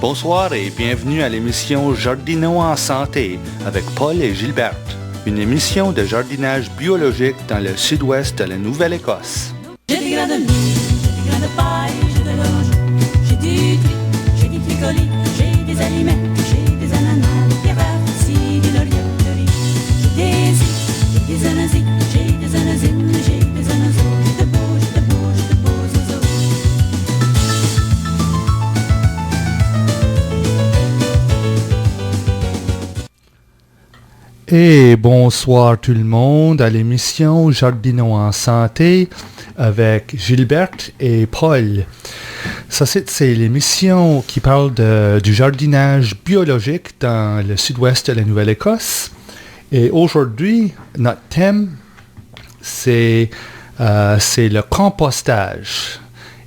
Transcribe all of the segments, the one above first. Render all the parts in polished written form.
Bonsoir et bienvenue à l'émission Jardinons en santé avec Paul et Gilberte, une émission de jardinage biologique dans le sud-ouest de la Nouvelle-Écosse. J'ai des grains de mil, j'ai des grains de paille, j'ai de l'orge, j'ai du tri, j'ai des tricolis, j'ai des aliments, j'ai des ananas, des racines, des lauriers, de riz, j'ai des anasies, j'ai des anasines, j'ai des anasos, j'ai de beaux, j'ai de beaux, j'ai de beaux oiseaux. Et bonsoir tout le monde à l'émission Jardinons en santé avec Gilberte et Paul. Ça, c'est l'émission qui parle du jardinage biologique dans le sud-ouest de la Nouvelle-Écosse. Et aujourd'hui, notre thème, c'est le compostage.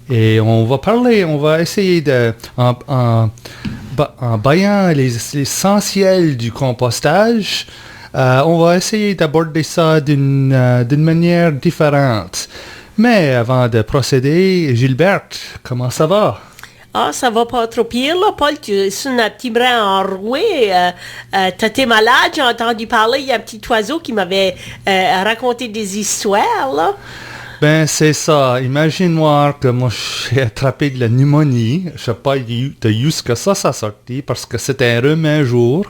Et on va essayer en baillant l'essentiel du compostage, on va essayer d'aborder ça d'une manière différente. Mais avant de procéder, Gilberte, comment ça va? Ah, ça va pas trop pire, là, Paul. Tu es sur un petit brin enroué. T'étais malade, j'ai entendu parler. Il y a un petit oiseau qui m'avait raconté des histoires, là. Ben, c'est ça. Imagine-moi que moi, j'ai attrapé de la pneumonie. Je sais pas de où que ça sorti parce que c'était un rhume un jour.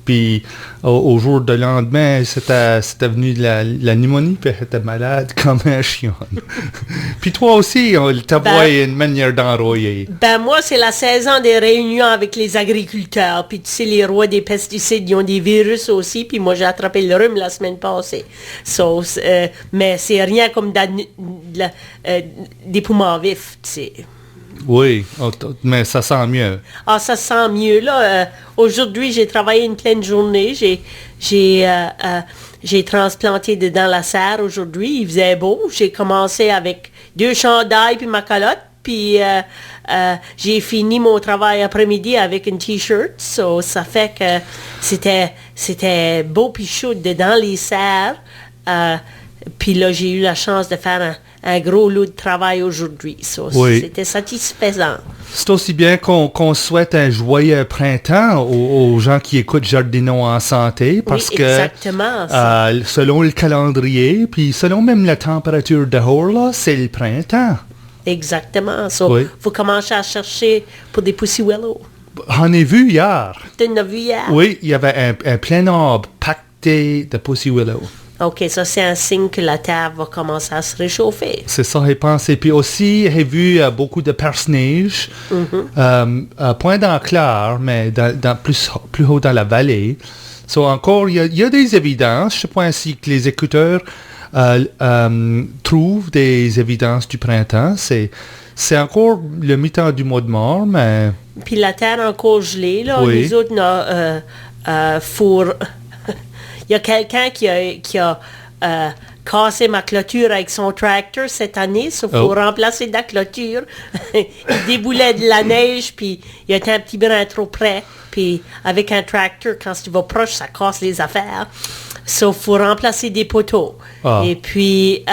Puis au jour de lendemain, c'était venu de la pneumonie, puis j'étais malade comme un chien. Puis toi aussi, t'as voyé une manière d'enroyer. Ben moi, c'est la saison des réunions avec les agriculteurs. Puis tu sais, les rois des pesticides, ils ont des virus aussi. Puis moi, j'ai attrapé le rhume la semaine passée. Mais c'est rien comme des poumons vifs, tu sais. Oui, mais ça sent mieux. Ah, ça sent mieux, là. Aujourd'hui, j'ai travaillé une pleine journée. J'ai transplanté dedans la serre aujourd'hui. Il faisait beau. J'ai commencé avec 2 chandails puis ma calotte. Puis j'ai fini mon travail après-midi avec une t-shirt. Ça fait que c'était beau puis chaud dedans les serres. Puis là, j'ai eu la chance de faire un gros lot de travail aujourd'hui. Oui. C'était satisfaisant. C'est aussi bien qu'on souhaite un joyeux printemps aux gens qui écoutent Jardinons en santé parce que exactement, selon le calendrier, puis selon même la température dehors, là, c'est le printemps. Exactement. Oui. Faut commencer à chercher pour des pussy willows. J'en ai vu hier. Tu en as vu hier? Oui, il y avait un plein arbre pacté de pussy willow. OK, ça c'est un signe que la terre va commencer à se réchauffer. C'est ça, j'ai pensé. Puis aussi, j'ai vu beaucoup de perce-neige, point dans clair, mais plus haut dans la vallée. Encore, il y a des évidences. Je pense ainsi que les écouteurs trouvent des évidences du printemps. C'est encore le mi-temps du mois de mars, mais... Puis la terre encore gelée, là. Oui. Les autres, il y a quelqu'un qui a cassé ma clôture avec son tracteur cette année. Il faut remplacer la clôture. Il déboulait de la neige, puis il était un petit brin trop près. Puis avec un tracteur, quand tu vas proche, ça casse les affaires. Il faut remplacer des poteaux. Et puis,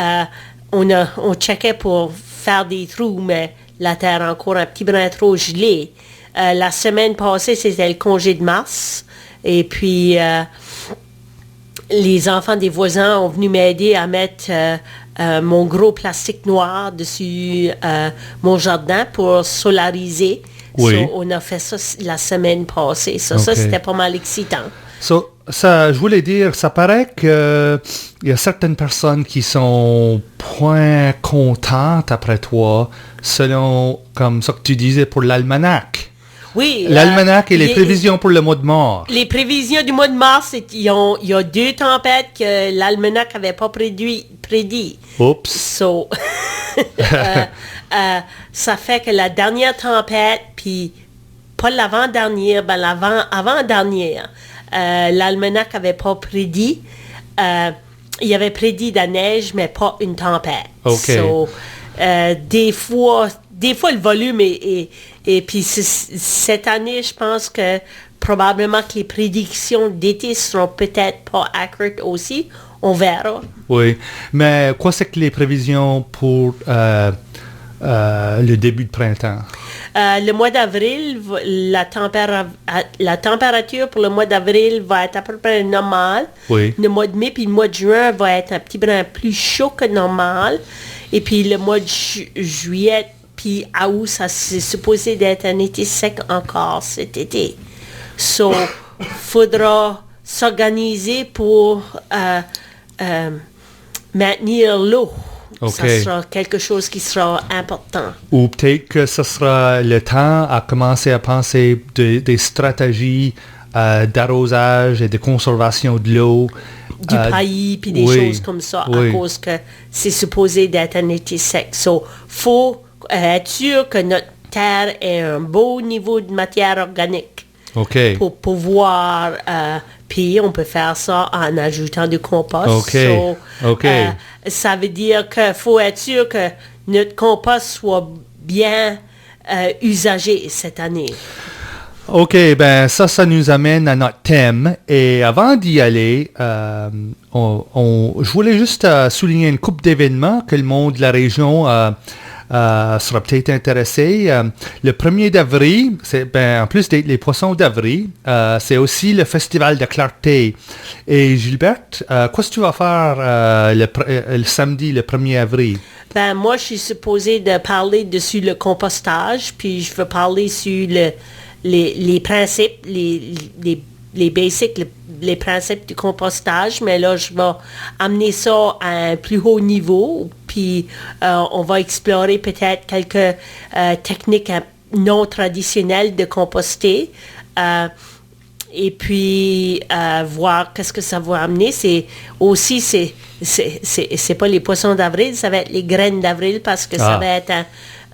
on checkait pour faire des trous, mais la terre encore un petit brin trop gelée. La semaine passée, c'était le congé de mars. Et puis... les enfants des voisins ont venu m'aider à mettre mon gros plastique noir dessus mon jardin pour solariser. Oui. On a fait ça la semaine passée. Ça, c'était pas mal excitant. Ça, je voulais dire, ça paraît qu'il y a certaines personnes qui sont point contentes après toi, selon, comme ça que tu disais, pour l'almanach. Oui. L'almanach et les prévisions pour le mois de mars. Les prévisions du mois de mars, il y a 2 tempêtes que l'almanach n'avait pas prédit. Oups. Ça fait que la dernière tempête, puis pas l'avant-dernière, ben l'avant-avant-dernière, l'almanach n'avait pas prédit. Il avait prédit de la neige, mais pas une tempête. OK. Des fois, le volume et puis cette année, je pense que probablement que les prédictions d'été seront peut-être pas accurate aussi. On verra. Oui, mais quoi c'est que les prévisions pour le début de printemps? Le mois d'avril, la température pour le mois d'avril va être à peu près normale. Oui. Le mois de mai puis le mois de juin va être un petit brin plus chaud que normal. Et puis le mois de juillet puis août, ça c'est supposé d'être un été sec encore cet été. So, faudra s'organiser pour maintenir l'eau. Okay. Ça sera quelque chose qui sera important. Ou peut-être que ce sera le temps à commencer à penser des stratégies d'arrosage et de conservation de l'eau. Du pays, puis des choses comme ça, à cause que c'est supposé d'être un été sec. So, faut être sûr que notre terre ait un beau niveau de matière organique. OK. Pour pouvoir, puis on peut faire ça en ajoutant du compost. OK. So, OK. Ça veut dire qu'il faut être sûr que notre compost soit bien usagé cette année. OK, ben ça nous amène à notre thème. Et avant d'y aller, je voulais juste souligner une couple d'événements que le monde de la région sera peut-être intéressé. Le 1er d'avril, en plus d'être les poissons d'avril, c'est aussi le festival de clarté. Et Gilberte, qu'est-ce que tu vas faire le samedi, le 1er avril? Ben moi, je suis supposée de parler dessus le compostage, puis je veux parler sur les principes, les basics, les principes du compostage, mais là, je vais amener ça à un plus haut niveau, puis on va explorer peut-être quelques techniques non traditionnelles de composter, et puis voir qu'est-ce que ça va amener. C'est pas les poissons d'avril, ça va être les graines d'avril, parce que ça va être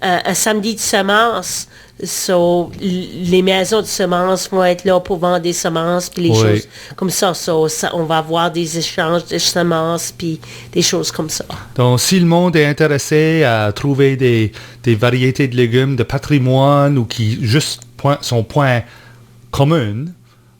un samedi de semences. So, les maisons de semences vont être là pour vendre des semences, puis les choses comme ça. So, on va avoir des échanges de semences, puis des choses comme ça. Donc, si le monde est intéressé à trouver des variétés de légumes de patrimoine ou qui juste sont point commun,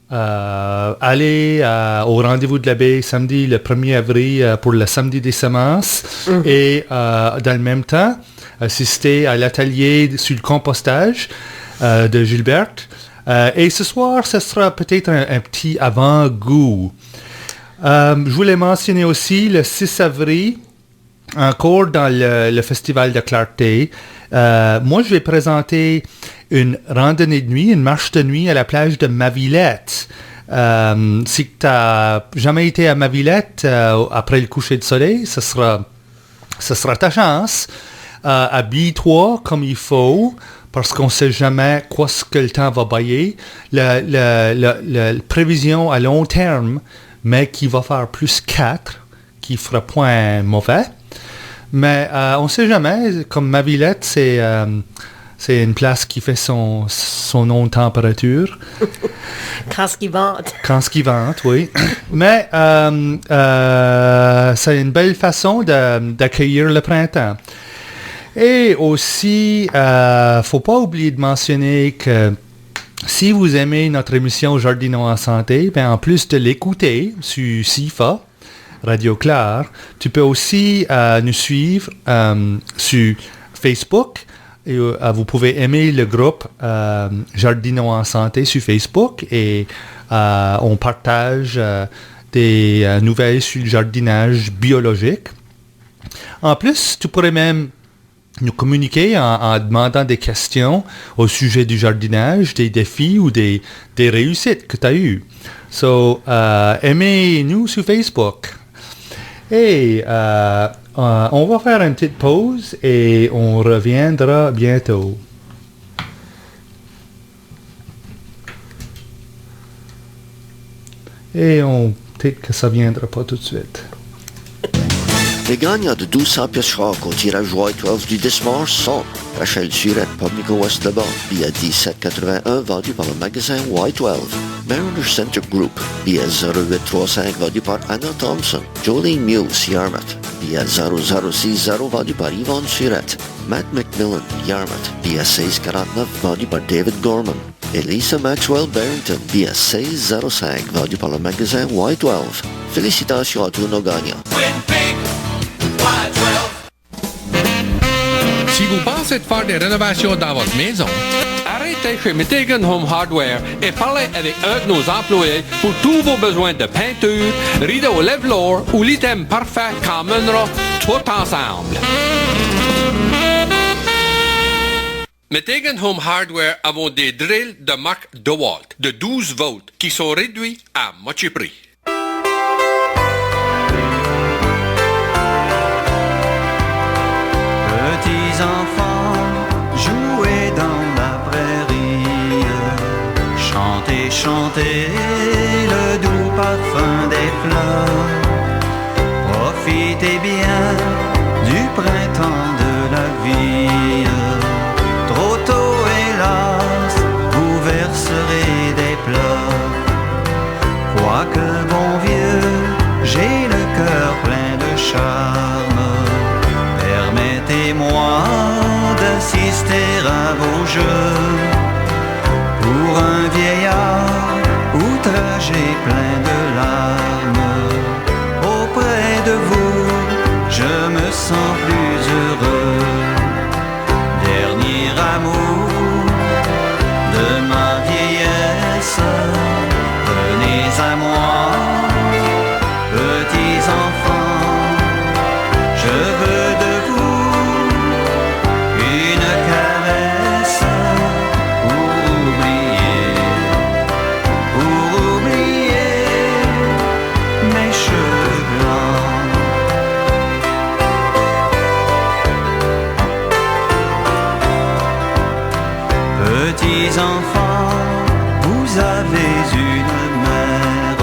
allez au rendez-vous de la baie samedi le 1er avril pour le samedi des semences et dans le même temps, assister à l'atelier sur le compostage de Gilberte. Et ce soir, ce sera peut-être un petit avant-goût. Je voulais mentionner aussi le 6 avril, encore dans le Festival de clarté. Moi, je vais présenter une randonnée de nuit, une marche de nuit à la plage de Mavillette. Si tu n'as jamais été à Mavillette après le coucher de soleil, ce sera ta chance. Habille-toi comme il faut, parce qu'on ne sait jamais quoi ce que le temps va bailler. La prévision à long terme, mais qui va faire plus 4, qui fera point mauvais. Mais on ne sait jamais. Comme Mavillette, c'est une place qui fait son nom de température. Quand ce qui vente. Quand ce qui vente, oui. Mais c'est une belle façon d'accueillir le printemps. Et aussi, faut pas oublier de mentionner que si vous aimez notre émission Jardinons en santé, ben en plus de l'écouter sur CIFA, Radio Claire, tu peux aussi nous suivre sur Facebook. Et, vous pouvez aimer le groupe Jardinons en santé sur Facebook et on partage des nouvelles sur le jardinage biologique. En plus, tu pourrais même nous communiquer en demandant des questions au sujet du jardinage, des défis ou des réussites que tu as eues. So, aimez-nous sur Facebook. Et on va faire une petite pause et on reviendra bientôt. Et peut-être que ça viendra pas tout de suite. Les gagnants de 1200 pièces choc au tirage Y12 du 10 mars sont Rachel Surette, Pubnico West Lebon, billet 1781, vendu par le magasin Y12. Mariner Center Group, billet 0835, vendu par Anna Thompson. Jolene Muse, Yarmouth, billet 0060, vendu par Yvonne Surette. Matt McMillan, Yarmouth, billet 1649, vendu par David Gorman. Elisa Maxwell Barrington, billet 1605, vendu par le magasin Y12. Félicitations à tous nos gagnants. Si Si vous pensez de faire des rénovations dans votre maison, arrêtez chez Metegan Home Hardware et parlez avec un de nos employés pour tous vos besoins de peinture, rideaux lève-lourd ou l'item parfait qu'on mènera tout ensemble. Metegan Home Hardware avons des drills de marque DeWalt de 12 volts qui sont réduits à moitié prix. Petits enfants, jouez dans la prairie, chantez, chantez le doux parfum des fleurs. Profitez bien du printemps de la vie. Trop tôt, hélas, vous verserez des pleurs. Quoique bon vieux, j'ai le cœur plein de charme. Permettez-moi d'assister à vos jeux. Pour un vieillard outragé plein de larmes, auprès de vous, je me sens plus heureux. Dernier amour de ma vieillesse, venez à moi, petits enfants, je veux de vous une caresse pour oublier mes cheveux blancs. Petits enfants, vous avez une mère,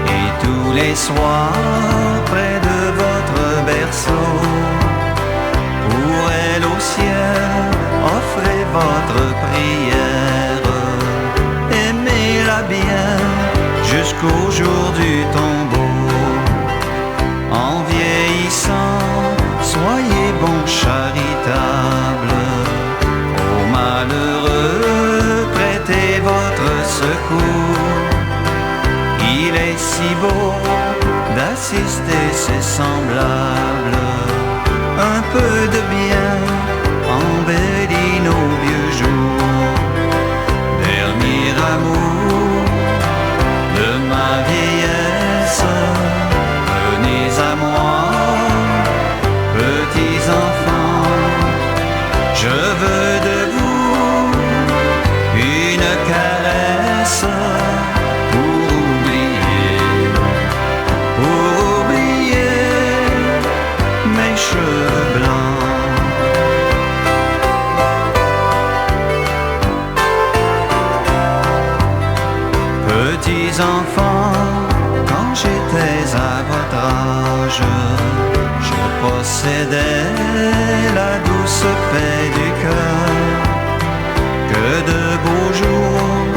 et tous les soirs près de votre berceau, pour elle au ciel, offrez votre prière. Aimez-la bien jusqu'au jour du tombeau. En vieillissant, soyez bons charitables. Aux malheureux, prêtez votre secours. Il est si beau d'assister ses semblables. Un peu de bien embellit nos vieux jours. Dernier amour de ma vieillesse, venez à moi, petits enfants, je veux de vous une caresse pour oublier mes cheveux blancs. Petits enfants, quand j'étais à votre âge, je possédais la douce paix du cœur. Que de beaux jours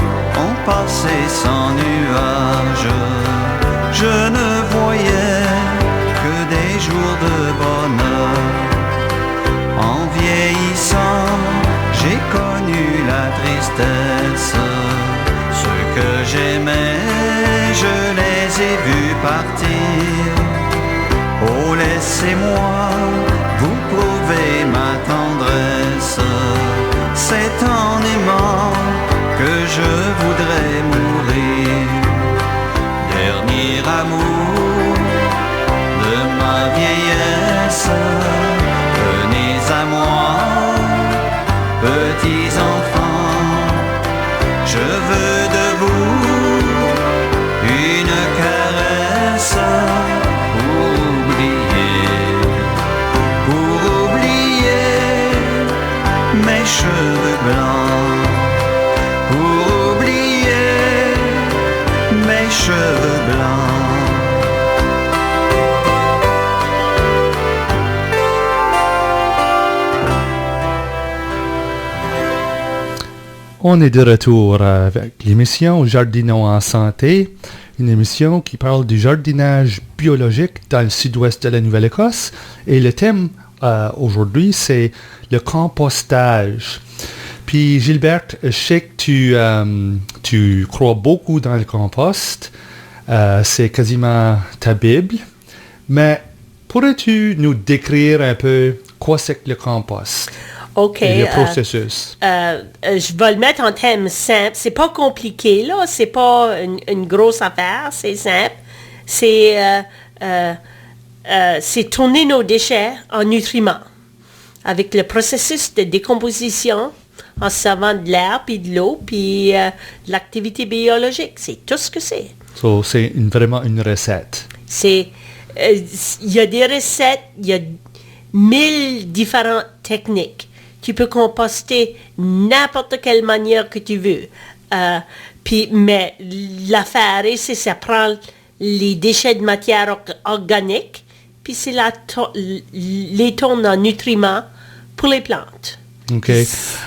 ont passé sans nuages. Je ne voyais que des jours de bonheur. En vieillissant, j'ai connu la tristesse. Ceux que j'aimais, je les ai vus partir. Oh, laissez-moi vous prouver ma tendresse. C'est en aimant que je voudrais mourir. Dernier amour de ma vieillesse, venez à moi, petits enfants, je veux de vous une caresse pour oublier mes cheveux blancs, pour oublier mes cheveux blancs. On est de retour avec l'émission Jardinons en santé, une émission qui parle du jardinage biologique dans le sud-ouest de la Nouvelle-Écosse. Et le thème aujourd'hui, c'est le compostage. Puis Gilberte, je sais que tu crois beaucoup dans le compost. C'est quasiment ta Bible. Mais pourrais-tu nous décrire un peu quoi c'est que le compost OK. et le processus. Je vais le mettre en termes simples. C'est pas compliqué, là. C'est pas une grosse affaire. C'est simple. C'est tourner nos déchets en nutriments avec le processus de décomposition en se servant de l'air, puis de l'eau, puis de l'activité biologique. C'est tout ce que c'est. So, c'est vraiment une recette. Il y a des recettes, il y a 1000 différentes techniques. Tu peux composter n'importe quelle manière que tu veux. Mais l'affaire, c'est ça prend les déchets de matière organique, puis c'est les tourne en nutriments pour les plantes. OK.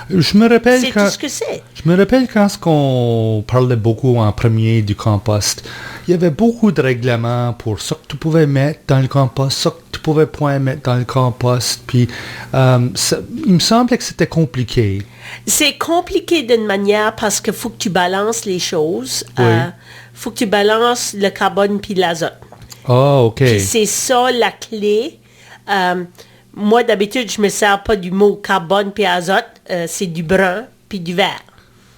Je me rappelle C'est quand... tout ce que c'est. Je me rappelle quand on parlait beaucoup en premier du compost, il y avait beaucoup de règlements pour ce que tu pouvais mettre dans le compost, ce que tu pouvais point mettre dans le compost. Puis, il me semblait que c'était compliqué. C'est compliqué d'une manière parce qu'il faut que tu balances les choses. Oui. Faut que tu balances le carbone puis l'azote. Ah, OK. Puis c'est ça la clé. Moi, d'habitude, je me sers pas du mot carbone puis azote. C'est du brun puis du vert.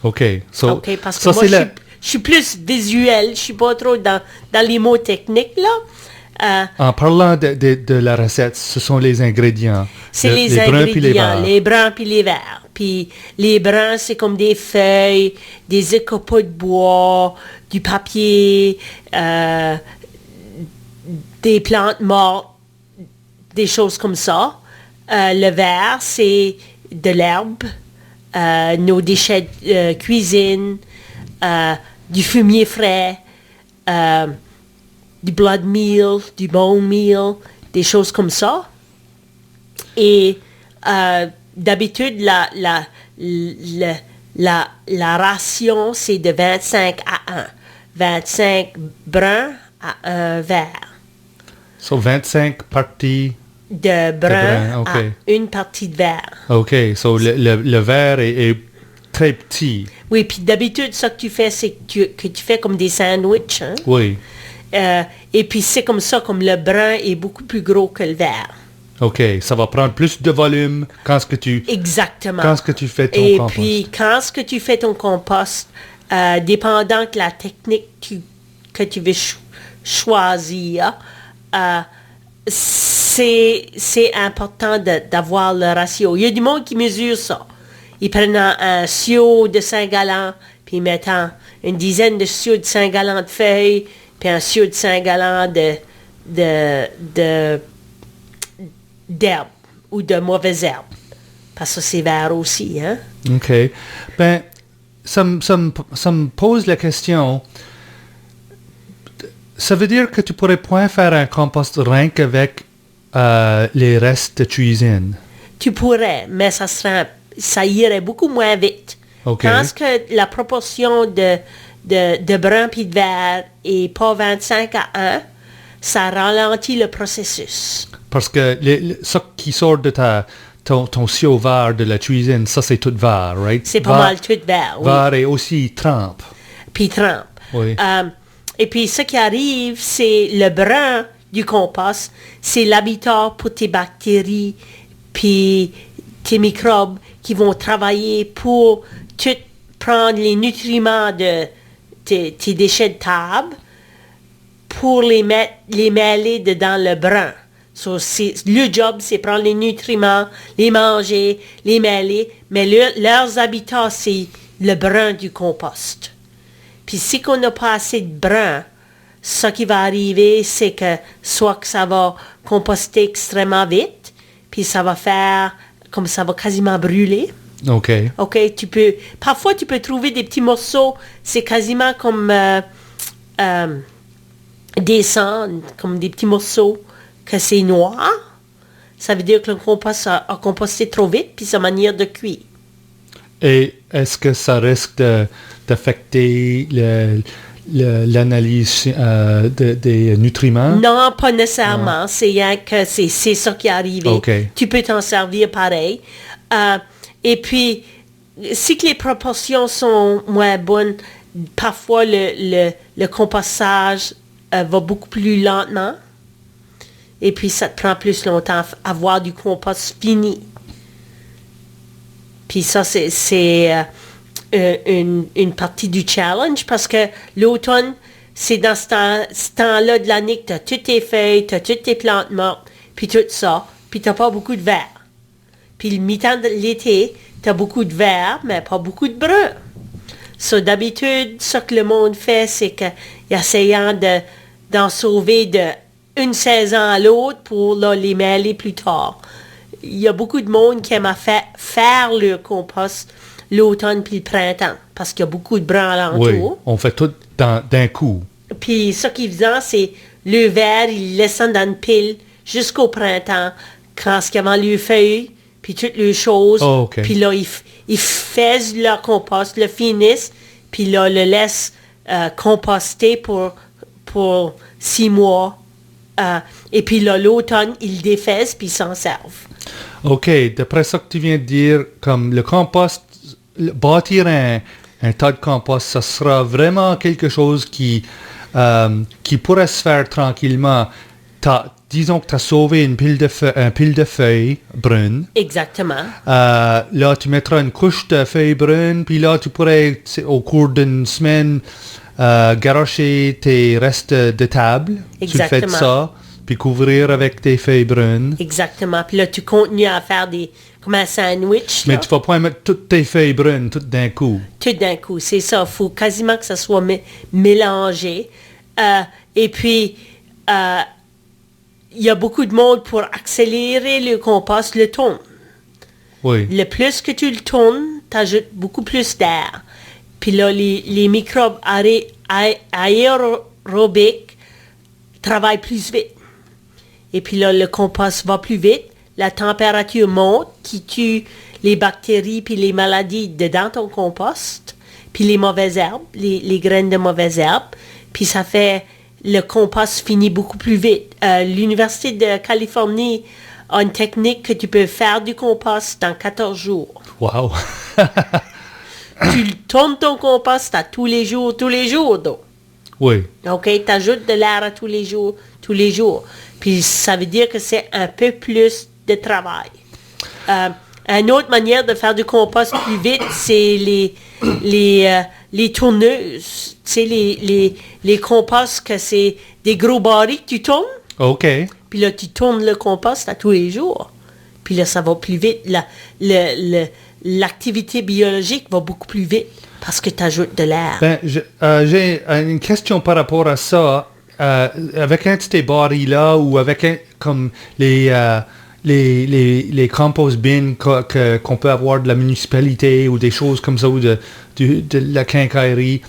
OK. So, OK, parce que ça, moi, c'est je suis plus visuel. Je suis pas trop dans les mots techniques, là. En parlant de la recette, ce sont les ingrédients. C'est les bruns puis les ingrédients, verts. les bruns puis les verts. Puis les bruns, c'est comme des feuilles, des écopots de bois, du papier, des plantes mortes, des choses comme ça. Le vert, c'est de l'herbe, nos déchets de cuisine, du fumier frais, du blood meal, du bone meal, des choses comme ça. Et d'habitude, la ration, c'est de 25 à 1. 25 bruns à 1 vert. So, 25 parties. De brun OK. à une partie de vert. OK. So, le vert est très petit. Oui, puis d'habitude, ça que tu fais, c'est que tu fais comme des sandwichs. Hein? Oui. Et puis c'est comme ça, comme le brun est beaucoup plus gros que le vert. OK. Ça va prendre plus de volume quand ce que tu... Exactement. Quand ce que tu fais ton Et compost. puis, quand ce que tu fais ton compost, dépendant de la technique que tu veux choisir, c'est important d'avoir le ratio. Il y a du monde qui mesure ça. Ils prennent un seau de 5 gallons, puis ils mettent une dizaine de seaux de 5 gallons de feuilles, puis un seau de 5 gallons d'herbe ou de mauvaises herbes. Parce que c'est vert aussi, hein? OK. Ben, ça me pose la question. Ça veut dire que tu pourrais point faire un compost rien qu'avec les restes de cuisine. Tu pourrais, mais ça irait beaucoup moins vite. OK. Quand que la proportion de brun puis de vert est pas 25 à 1, ça ralentit le processus. Parce que ce qui sort de ton seau vert de la cuisine, ça c'est tout vert, right? C'est pas mal tout vert, oui. Vert et aussi trempe. Puis trempe. Oui. Et puis ce qui arrive, c'est le brun du compost, c'est l'habitat pour tes bactéries puis tes microbes qui vont travailler pour tout prendre les nutriments de tes déchets de table pour les mêler dedans le brun. So, le job, c'est prendre les nutriments, les manger, les mêler, mais leurs habitats, c'est le brun du compost. Puis si on n'a pas assez de brun, ce qui va arriver, c'est que soit que ça va composter extrêmement vite, puis ça va faire comme ça va quasiment brûler. OK. OK, parfois tu peux trouver des petits morceaux, c'est quasiment comme des cendres, comme des petits morceaux que c'est noir. Ça veut dire que le compost a composté trop vite, puis sa manière de cuire. Et est-ce que ça risque d'affecter l'analyse des nutriments? Non, pas nécessairement. C'est rien que c'est ça qui est arrivé. Okay. Tu peux t'en servir pareil. Et puis, si que les proportions sont moins bonnes, parfois le compostage va beaucoup plus lentement. et puis ça te prend plus longtemps à avoir du compost fini. Puis ça, c'est une partie du challenge parce que l'automne, c'est dans ce temps-là de l'année que tu as toutes tes feuilles, tu as toutes tes plantes mortes, puis tout ça, puis tu n'as pas beaucoup de vert. Puis le mi-temps de l'été, tu as beaucoup de vert, mais pas beaucoup de brun. So, d'habitude, ce que le monde fait, c'est qu'il essayant d'en sauver d'une saison à l'autre pour là, les mêler plus tard. Il y a beaucoup de monde qui aime faire le compost l'automne puis le printemps, parce qu'il y a beaucoup de brun alentour. Oui, on fait tout d'un coup. Puis ce qu'ils faisaient, c'est le vert, ils le laissent dans une pile jusqu'au printemps, quand il y avait les feuilles, puis toutes les choses. Oh, OK. Puis là, ils font leur compost, le finissent, puis là, le laissent composter pour 6 mois. Et puis là, l'automne, ils le défaisent, puis ils s'en servent. OK, d'après ça que tu viens de dire, comme le compost, bâtir un tas de compost, ça sera vraiment quelque chose qui pourrait se faire tranquillement. Disons que tu as sauvé un pile de feuilles brunes. Exactement. Là, tu mettras une couche de feuilles brunes, puis là, tu pourrais, au cours d'une semaine, garocher tes restes de table. Exactement. Tu fais ça, puis couvrir avec tes feuilles brunes. Exactement. Puis là, tu continues à faire comme un sandwich. Mais là. tu vas pas mettre toutes tes feuilles brunes tout d'un coup. Tout d'un coup, c'est ça. Il faut quasiment que ça soit mélangé. Et puis, il y a beaucoup de monde pour accélérer le compost, le tourne. Oui. Le plus que tu le tournes, tu ajoutes beaucoup plus d'air. Puis là, les microbes aérobiques travaillent plus vite. Et puis là, le compost va plus vite. La température monte, qui tue les bactéries puis les maladies dedans ton compost. Puis les mauvaises herbes, les graines de mauvaises herbes. Puis ça fait... Le compost finit beaucoup plus vite. L'Université de Californie a une technique que tu peux faire du compost dans 14 jours. Wow. Tu tournes ton compost à tous les jours, donc. Oui. OK? Tu ajoutes de l'air à tous les jours. Puis ça veut dire que c'est un peu plus de travail. Une autre manière de faire du compost plus vite, c'est les tourneuses. Tu sais, les composts, que c'est des gros barils que tu tournes. OK. Puis là, tu tournes le compost à tous les jours. Puis là, ça va plus vite. L'activité biologique va beaucoup plus vite parce que tu ajoutes de l'air. Ben, j'ai une question par rapport à ça. Avec un de ces barils-là ou avec comme les compost bins qu'on peut avoir de la municipalité ou des choses comme ça ou de la quincaillerie,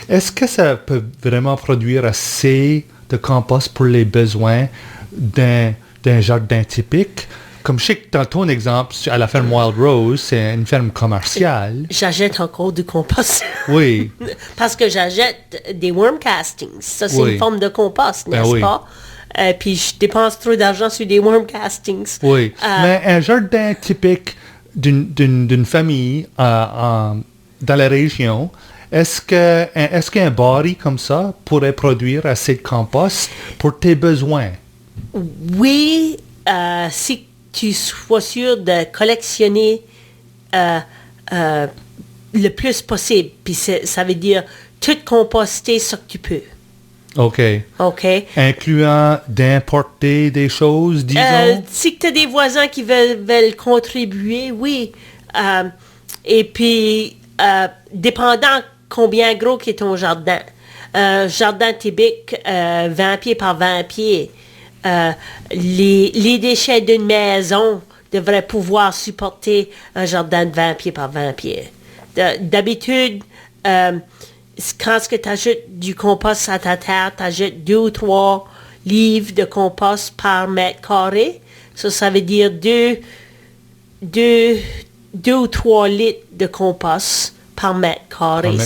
est-ce que ça peut vraiment produire assez de compost pour les besoins d'un jardin typique? Comme je sais que dans ton exemple, à la ferme Wild Rose, c'est une ferme commerciale. J'achète encore du compost. Oui. Parce que j'achète des worm castings. Ça, c'est Oui. une forme de compost, Ben n'est-ce oui. pas? Puis je dépense trop d'argent sur des worm castings. Oui. Mais un jardin typique d'une famille dans la région, est-ce qu'un baril comme ça pourrait produire assez de compost pour tes besoins? Oui, si tu sois sûr de collectionner le plus possible. Puis ça veut dire tout composter ce que tu peux. OK. OK? Incluant d'importer des choses, disons? Si tu as des voisins qui veulent contribuer, oui. Et puis, dépendant combien gros est ton jardin. Jardin typique, 20 pieds par 20 pieds. Les déchets d'une maison devraient pouvoir supporter un jardin de 20 pieds par 20 pieds. D'habitude, quand tu ajoutes du compost à ta terre, tu ajoutes 2 ou 3 livres de compost par mètre carré. Ça veut dire 2 ou 3 litres de compost par mètre carré.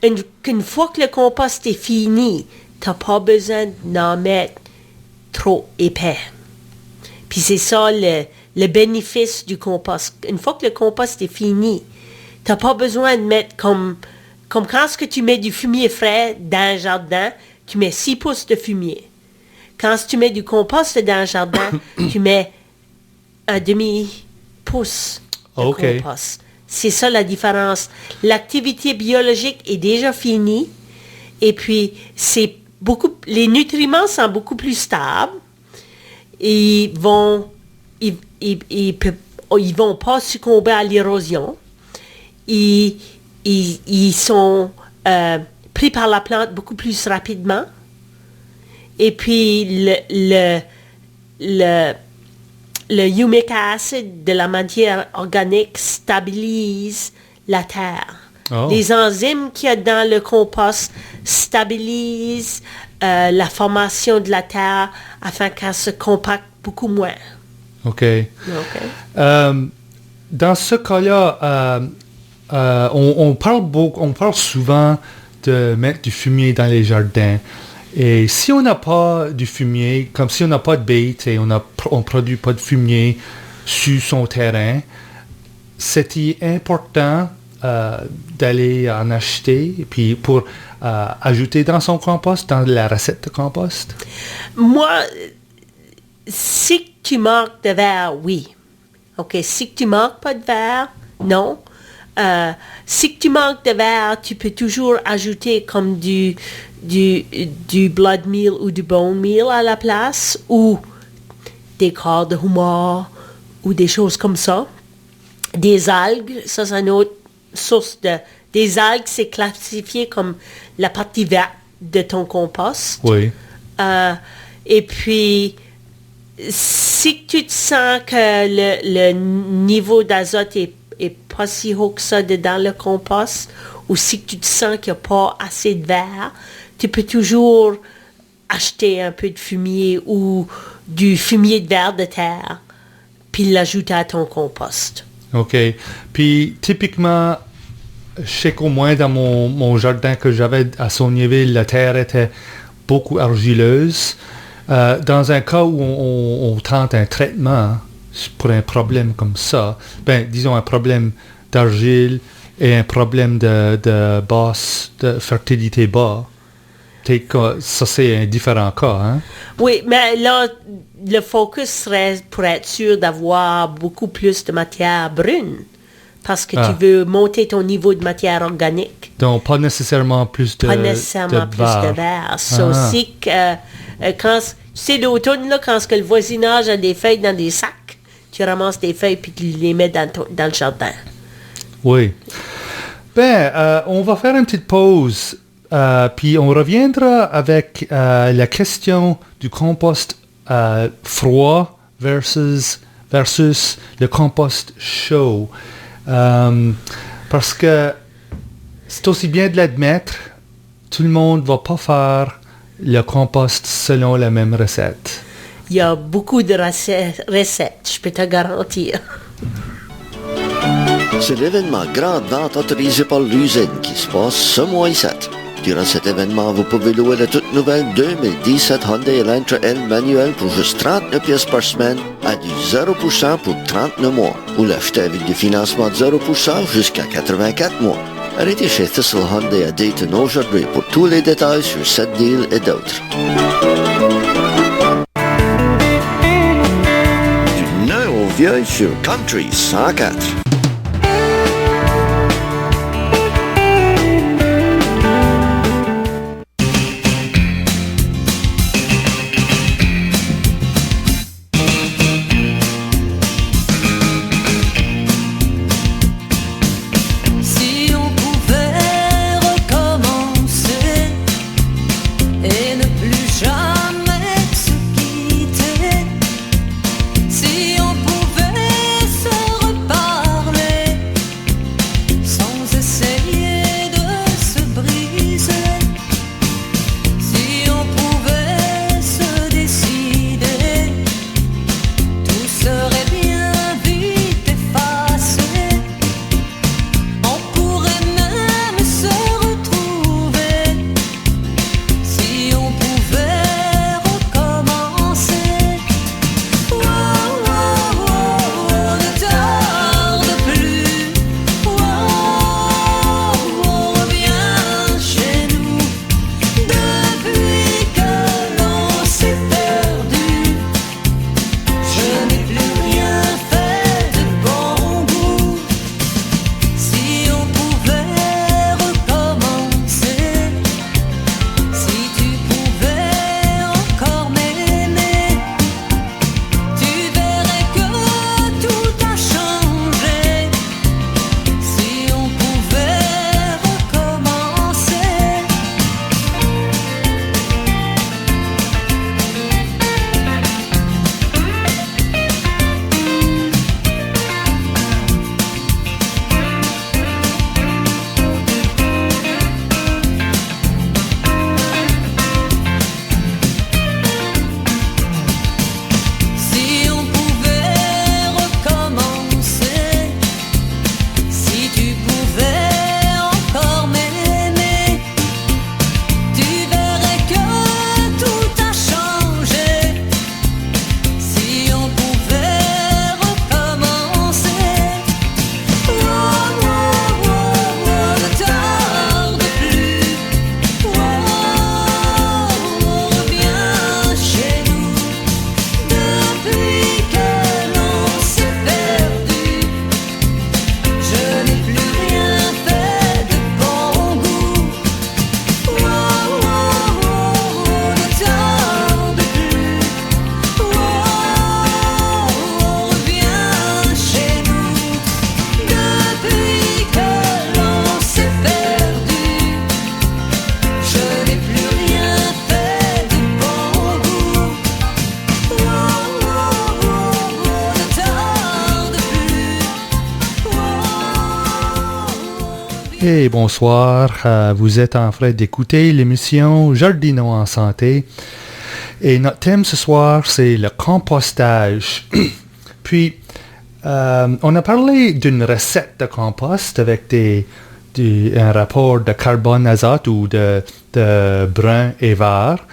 Une fois que le compost est fini, tu n'as pas besoin d'en mettre trop épais. Puis c'est ça le bénéfice du compost. Une fois que le compost est fini, tu n'as pas besoin de mettre comme quand tu mets du fumier frais dans un jardin, tu mets 6 pouces de fumier. quand tu mets du compost dans le jardin, tu mets un demi-pouce de OK. compost. C'est ça la différence. L'activité biologique est déjà finie et puis les nutriments sont beaucoup plus stables. Ils vont pas succomber à l'érosion. Ils sont pris par la plante beaucoup plus rapidement. Et puis le humic acid de la matière organique stabilise la terre. Oh. Les enzymes qu'il y a dans le compost stabilisent la formation de la terre afin qu'elle se compacte beaucoup moins. OK. Dans ce cas-là, on parle souvent de mettre du fumier dans les jardins. Et si on n'a pas du fumier, comme si on n'a pas de bête et on produit pas de fumier sur son terrain, c'est important d'aller en acheter et puis pour ajouter dans son compost, dans la recette de compost? Moi, si tu manques de verre, oui. OK, si tu manques pas de verre, non. Si tu manques de verre, tu peux toujours ajouter comme du blood meal ou du bone meal à la place, ou des corps de homard, ou des choses comme ça. Des algues, ça c'est une autre source de... Des algues, c'est classifié comme la partie verte de ton compost. Oui. Et puis, si tu te sens que le niveau d'azote est pas si haut que ça dans le compost, ou si tu te sens qu'il n'y a pas assez de verre, tu peux toujours acheter un peu de fumier ou du fumier de verre de terre, puis l'ajouter à ton compost. OK. Puis, typiquement, je sais qu'au moins dans mon jardin que j'avais à Saulniéville, la terre était beaucoup argileuse. Dans un cas où on tente un traitement pour un problème comme ça, disons un problème d'argile et un problème de fertilité bas, ça c'est un différent cas, hein? Oui, mais là, le focus serait pour être sûr d'avoir beaucoup plus de matière brune, parce que tu veux monter ton niveau de matière organique. Donc, pas nécessairement plus de Pas nécessairement plus de verre. Ça aussi que, quand, tu sais, l'automne, là, quand le voisinage a des feuilles dans des sacs, tu ramasses des feuilles puis tu les mets dans le jardin. Oui. On va faire une petite pause, puis on reviendra avec la question du compost froid versus le compost chaud. Parce que c'est aussi bien de l'admettre, tout le monde ne va pas faire le compost selon la même recette. Il y a beaucoup de recettes, je peux te garantir. C'est l'événement Grande Vente autorisé par l'usine qui se passe ce mois-ci. Durant cet événement, vous pouvez louer la toute nouvelle 2017 Hyundai Elantra L manuel pour juste 39 pièces par semaine à du 0% pour 39 mois. Ou l'acheter avec du financement de 0% jusqu'à 84 mois. Arrêtez chez Thistle Hyundai à Dayton aujourd'hui pour tous les détails sur cette deal et d'autres. Du neuf au vieux sur Country 104. Si on pouvait se reparler. Et bonsoir, vous êtes en train d'écouter l'émission Jardinons en santé. Et notre thème ce soir, c'est le compostage. Puis, on a parlé d'une recette de compost avec un rapport de carbone-azote ou de brun et vert.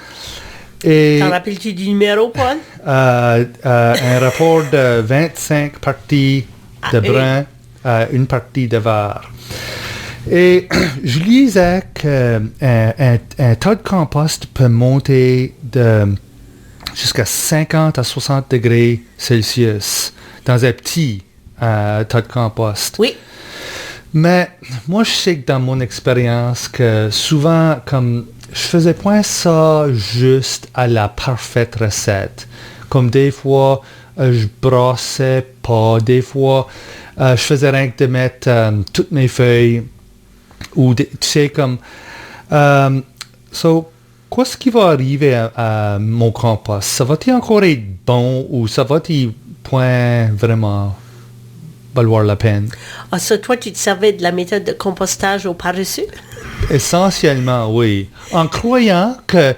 Et T'en rappelles-tu du numéro, Paul? un rapport de 25 parties de brun à une partie de vert. Et je lisais qu'un tas de compost peut monter jusqu'à 50 à 60 degrés Celsius dans un petit tas de compost. Oui. Mais moi, je sais que dans mon expérience, que souvent, comme je faisais point ça juste à la parfaite recette. Comme des fois, je brossais pas. Des fois, je faisais rien que de mettre toutes mes feuilles. Ou, tu sais, comme... qu'est-ce qui va arriver à mon compost? Ça va-t-il encore être bon ou ça va-t-il point vraiment valoir la peine? Ah, ça, toi, tu te servais de la méthode de compostage au paresseux? Essentiellement, oui. En croyant que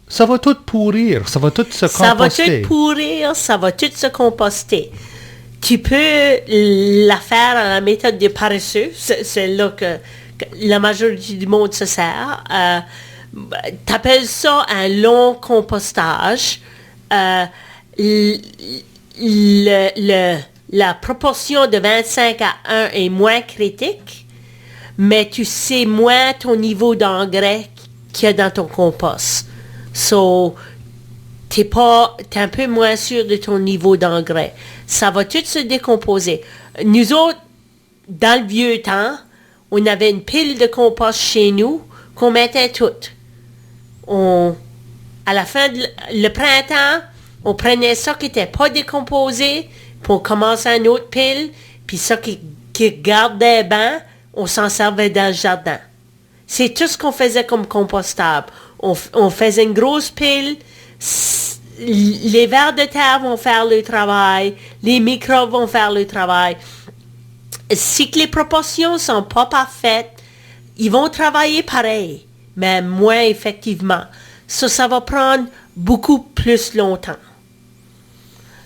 ça va tout pourrir, ça va tout se composter. Ça va tout pourrir, ça va tout se composter. Tu peux la faire à la méthode des paresseux, c'est là que la majorité du monde se sert. T'appelles ça un long compostage. La proportion de 25 à 1 est moins critique, mais tu sais moins ton niveau d'engrais qu'il y a dans ton compost. So, t'es un peu moins sûr de ton niveau d'engrais. Ça va tout se décomposer. Nous autres, dans le vieux temps, on avait une pile de compost chez nous qu'on mettait toutes. À la fin le printemps, on prenait ça qui n'était pas décomposé, puis on commençait une autre pile, puis ça qui gardait bien, on s'en servait dans le jardin. C'est tout ce qu'on faisait comme compostable. On faisait une grosse pile, les vers de terre vont faire le travail, les microbes vont faire le travail. Si que les proportions sont pas parfaites, ils vont travailler pareil, mais moins effectivement. Ça va prendre beaucoup plus longtemps.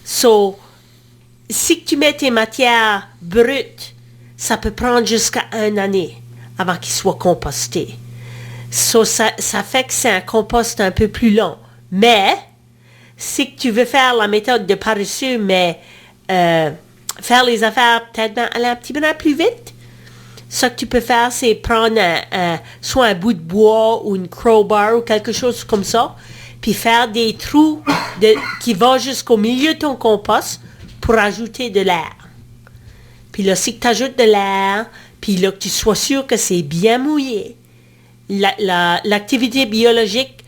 Si tu mets tes matières brutes, ça peut prendre jusqu'à 1 année avant qu'ils soient compostés. Ça fait que c'est un compost un peu plus long. Mais, si tu veux faire la méthode de paresseux, mais faire les affaires peut-être aller un petit peu plus vite, ce que tu peux faire, c'est prendre soit un bout de bois ou une crowbar ou quelque chose comme ça, puis faire des trous qui vont jusqu'au milieu de ton compost pour ajouter de l'air. Puis là, si tu ajoutes de l'air, puis là, que tu sois sûr que c'est bien mouillé, l'activité biologique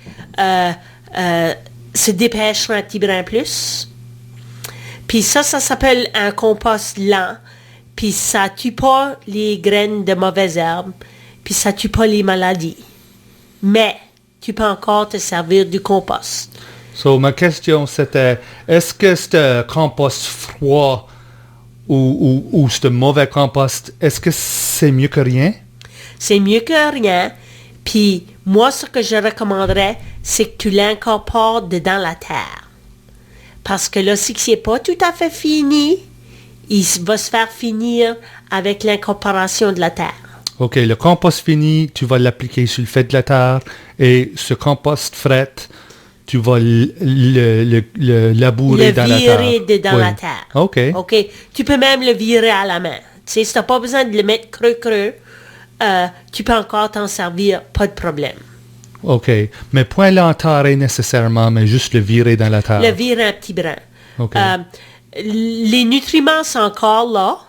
se dépêchera un petit brin plus. Puis ça s'appelle un compost lent. Puis ça tue pas les graines de mauvaises herbes. Puis ça tue pas les maladies. Mais tu peux encore te servir du compost. Ma question c'était, est-ce que ce compost froid ou ce mauvais compost, est-ce que c'est mieux que rien? C'est mieux que rien. Puis moi, ce que je recommanderais, c'est que tu l'incorpores dedans la terre. Parce que là, si c'est pas tout à fait fini, il va se faire finir avec l'incorporation de la terre. OK, le compost fini, tu vas l'appliquer sur le fait de la terre et ce compost frais, tu vas le labourer dans la terre. Le virer dans la terre. OK. OK. Tu peux même le virer à la main. Tu sais, si tu n'as pas besoin de le mettre creux, tu peux encore t'en servir, pas de problème. OK. Mais point l'enterrer nécessairement, mais juste le virer dans la terre. Le virer un petit brin. OK. Les nutriments sont encore là,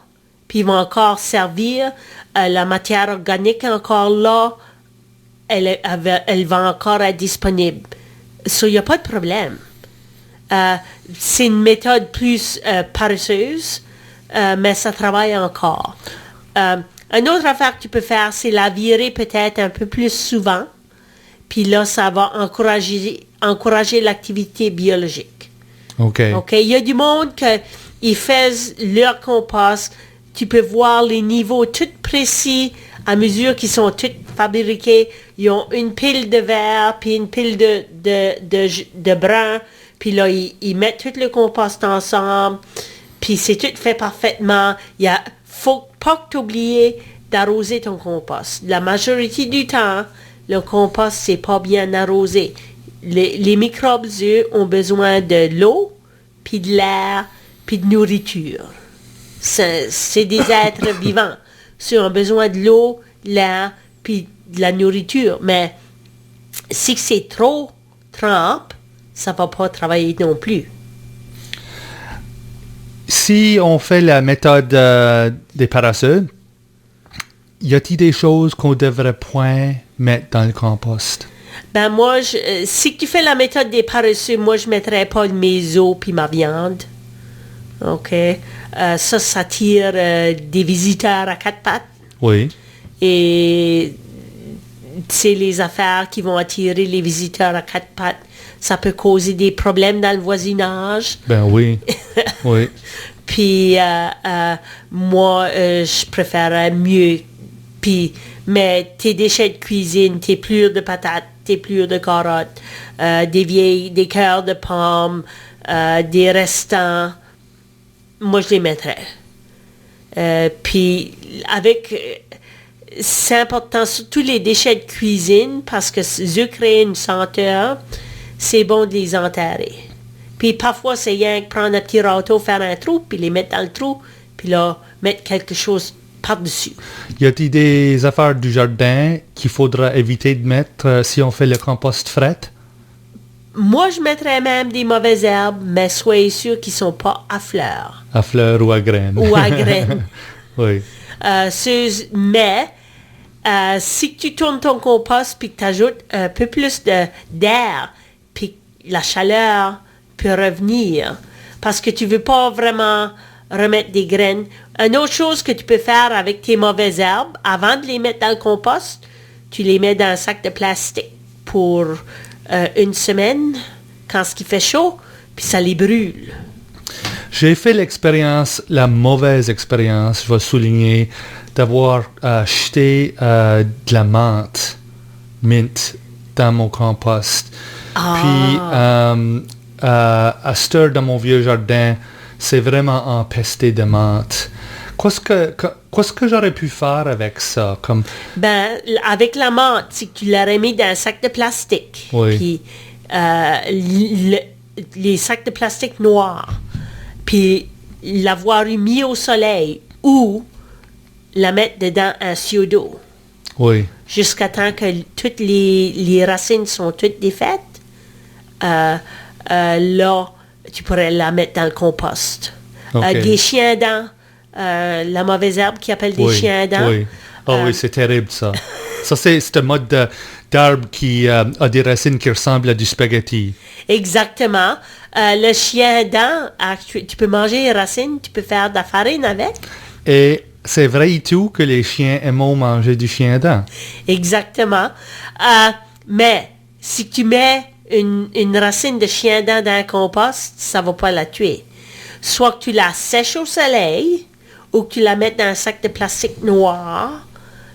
puis ils vont encore servir. La matière organique est encore là. Elle va encore être disponible. Il n'y a pas de problème. C'est une méthode plus paresseuse, mais ça travaille encore. Une autre affaire que tu peux faire, c'est la virer peut-être un peu plus souvent. Puis là, ça va encourager l'activité biologique. OK. OK. Il y a du monde qui fait leur compost. Tu peux voir les niveaux tout précis à mesure qu'ils sont toutes fabriquées, ils ont une pile de vert, puis une pile de brun, puis là, ils mettent tout le compost ensemble, puis c'est tout fait parfaitement. Faut pas que tu oublies d'arroser ton compost. La majorité du temps, le compost, c'est pas bien arrosé. Les microbes, eux, ont besoin de l'eau, puis de l'air, puis de nourriture. C'est des êtres vivants. Ils ont besoin de l'eau, l'air, puis de la nourriture. Mais si c'est trop trempe, ça va pas travailler non plus. Si on fait la méthode des parasols, y a-t-il des choses qu'on devrait point mettre dans le compost? Ben moi, si tu fais la méthode des paresseux, moi je mettrais pas mes os puis ma viande. OK? Ça attire des visiteurs à quatre pattes. Oui. Et c'est les affaires qui vont attirer les visiteurs à quatre pattes. Ça peut causer des problèmes dans le voisinage. Ben oui. Oui. Puis moi, je préférerais mieux. Mais tes déchets de cuisine, tes plures de patates, tes plures de carottes, des cœurs de pommes, des restants, moi je les mettrais. Puis c'est important, surtout les déchets de cuisine, parce que eux créent une senteur, c'est bon de les enterrer. Puis parfois, c'est rien que prendre un petit râteau, faire un trou, puis les mettre dans le trou, puis là, mettre quelque chose par-dessus. Y a-t-il des affaires du jardin qu'il faudra éviter de mettre si on fait le compost frais? Moi, je mettrais même des mauvaises herbes, mais soyez sûr qu'ils ne sont pas à fleurs. À fleurs ou à graines. Ou à graines. Oui. Mais si tu tournes ton compost puis que tu ajoutes un peu plus d'air, puis la chaleur peut revenir, parce que tu ne veux pas vraiment remettre des graines. Une autre chose que tu peux faire avec tes mauvaises herbes, avant de les mettre dans le compost, tu les mets dans un sac de plastique pour une semaine, quand il fait chaud, puis ça les brûle. J'ai fait l'expérience, la mauvaise expérience, je vais souligner, d'avoir jeté de la mint dans mon compost. Puis, à cette heure dans mon vieux jardin, c'est vraiment empesté de menthe. Qu'est-ce que j'aurais pu faire avec ça? Avec la menthe, c'est que tu l'aurais mis dans un sac de plastique. Oui. Puis, les sacs de plastique noirs. Puis, l'avoir mis au soleil ou la mettre dedans un seau d'eau. Oui. Jusqu'à temps que toutes les racines sont toutes défaites. Là, tu pourrais la mettre dans le compost. Okay. Des chiens dents, la mauvaise herbe qui appelle des chiens dents. Oui. Oui, c'est terrible ça. Ça, c'est un mode d'arbre qui a des racines qui ressemblent à du spaghetti. Exactement. Le chien dent, tu peux manger les racines, tu peux faire de la farine avec. Et c'est vrai et tout que les chiens aiment manger du chien dent. Exactement. Mais si tu mets une racine de chien dent dans un compost, ça ne va pas la tuer. Soit que tu la sèches au soleil, ou que tu la mets dans un sac de plastique noir,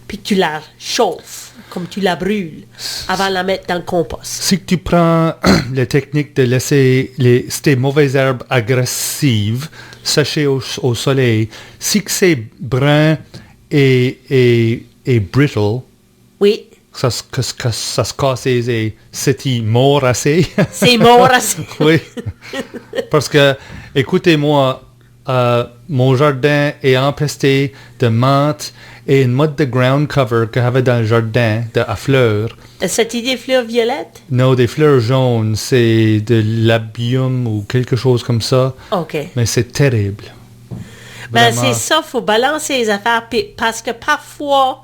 puis que tu la chauffes, comme tu la brûles, avant de la mettre dans le compost. Si tu prends la technique de laisser ces mauvaises herbes agressives sécher au soleil, si que c'est brun et brittle, oui. Ça se casse et c'est mort assez. C'est mort assez. Oui. Parce que, écoutez-moi, mon jardin est empesté de menthe et une mode de ground cover que j'avais dans le jardin à fleurs. C'était des fleurs violettes? Non, des fleurs jaunes. C'est de l'abium ou quelque chose comme ça. OK. Mais c'est terrible. C'est ça, il faut balancer les affaires parce que parfois,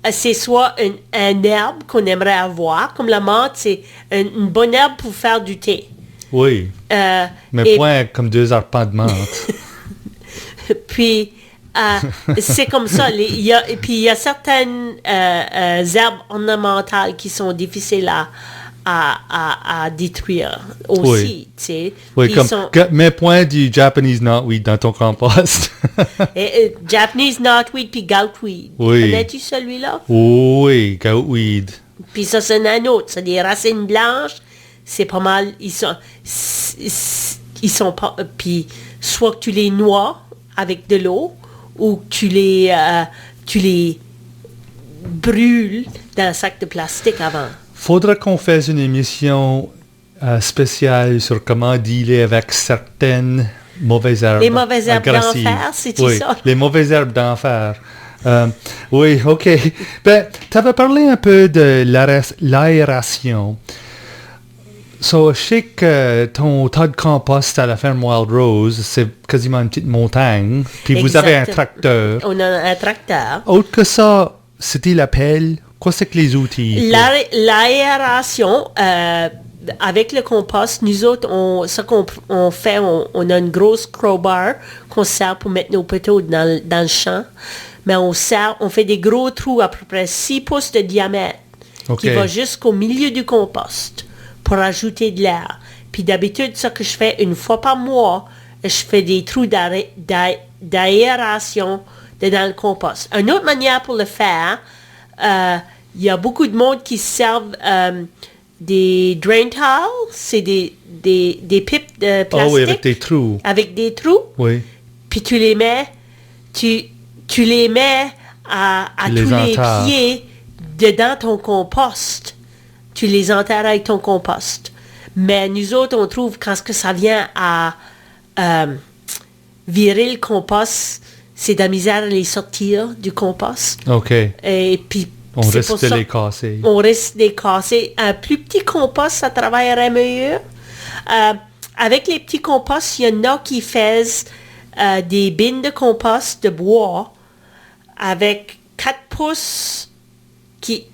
c'est soit une herbe qu'on aimerait avoir, comme la menthe, c'est une bonne herbe pour faire du thé. Oui. Mais point comme 2 arpents de menthe. Puis, c'est comme ça. Il y a certaines herbes ornementales qui sont difficiles à détruire aussi, tu sais. Oui, Puis comme mets point du Japanese knotweed dans ton compost. Japanese knotweed puis goutweed. Oui. Connais-tu celui-là? Oui, goutweed. Puis ça, c'est un autre. C'est des racines blanches. C'est pas mal. Ils sont pas... Puis soit que tu les noies avec de l'eau ou que tu les brûles dans un sac de plastique avant. Faudra qu'on fasse une émission spéciale sur comment dealer avec certaines mauvaises herbes. Les mauvaises herbes agressives. d'enfer, c'est-tu Oui, ça? les mauvaises herbes d'enfer. Oui, OK. Ben, tu avais parlé un peu de l'aération. So, je sais que ton tas de compost à la ferme Wild Rose, c'est quasiment une petite montagne. Puis vous avez un tracteur. On a un tracteur. Autre que ça, c'était la pelle. Quoi c'est que les outils? L'aération, avec le compost, nous autres, on a une grosse crowbar qu'on sert pour mettre nos poteaux dans le champ. Mais on fait des gros trous à peu près 6 pouces de diamètre qui va jusqu'au milieu du compost pour ajouter de l'air. Puis d'habitude, ce que je fais une fois par mois, je fais des trous d'aération dans le compost. Une autre manière pour le faire, il y a beaucoup de monde qui servent des drain towels, c'est des pipes de plastique. Ah oui, avec des trous. Avec des trous. Oui. Puis tu les mets, tu les mets à tous les pieds dedans ton compost. Tu les enterres avec ton compost. Mais nous autres, on trouve quand ça vient à virer le compost, c'est de la misère à les sortir du compost. OK. Et puis, on risque de les casser. On risque de les casser. Un plus petit compost, ça travaillerait mieux. Avec les petits composts, il y en a qui font des bines de compost de bois avec 4 pouces qui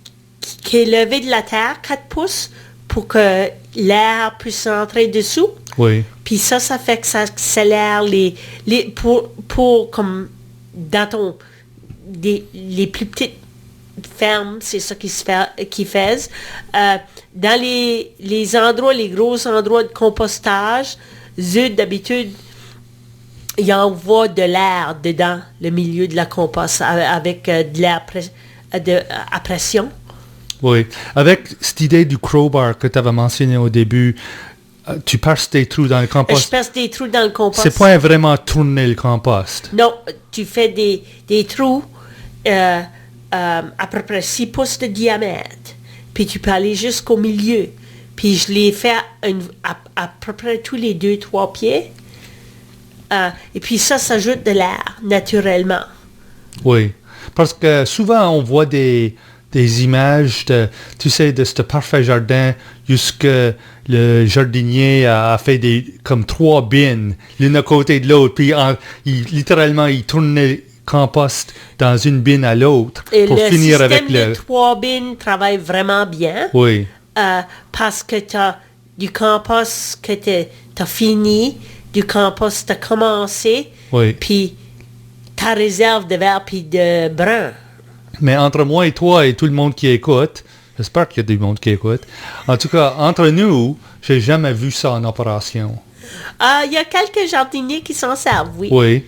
est levé de la terre, 4 pouces, pour que l'air puisse entrer dessous. Oui. Puis ça fait que ça accélère pour comme dans les plus petites fermes, c'est ça qui fait. Dans les endroits, les gros endroits de compostage, d'habitude, il envoie de l'air dedans le milieu de la compost avec de l'air à pression. Oui. Avec cette idée du crowbar que tu avais mentionné au début, tu perces des trous dans le compost. Je perce des trous dans le compost. C'est pas vraiment tourner le compost. Non, tu fais des trous à peu près 6 pouces de diamètre. Puis tu peux aller jusqu'au milieu. Puis je les fais à peu près tous les 2-3 pieds. Et puis ça s'ajoute de l'air, naturellement. Oui. Parce que souvent, on voit des images de ce parfait jardin jusque le jardinier a fait comme 3 bines, l'une à côté de l'autre. Puis littéralement, il tournait le compost dans une bine à l'autre pour finir avec le... Le système de 3 bines travaille vraiment bien. Oui. Parce que tu as du compost que tu as fini, du compost tu as commencé, oui. Puis ta réserve de vert puis de brun. Mais entre moi et toi et tout le monde qui écoute, j'espère qu'il y a du monde qui écoute, en tout cas, entre nous, j'ai jamais vu ça en opération. Il y a quelques jardiniers qui s'en servent, oui. Oui.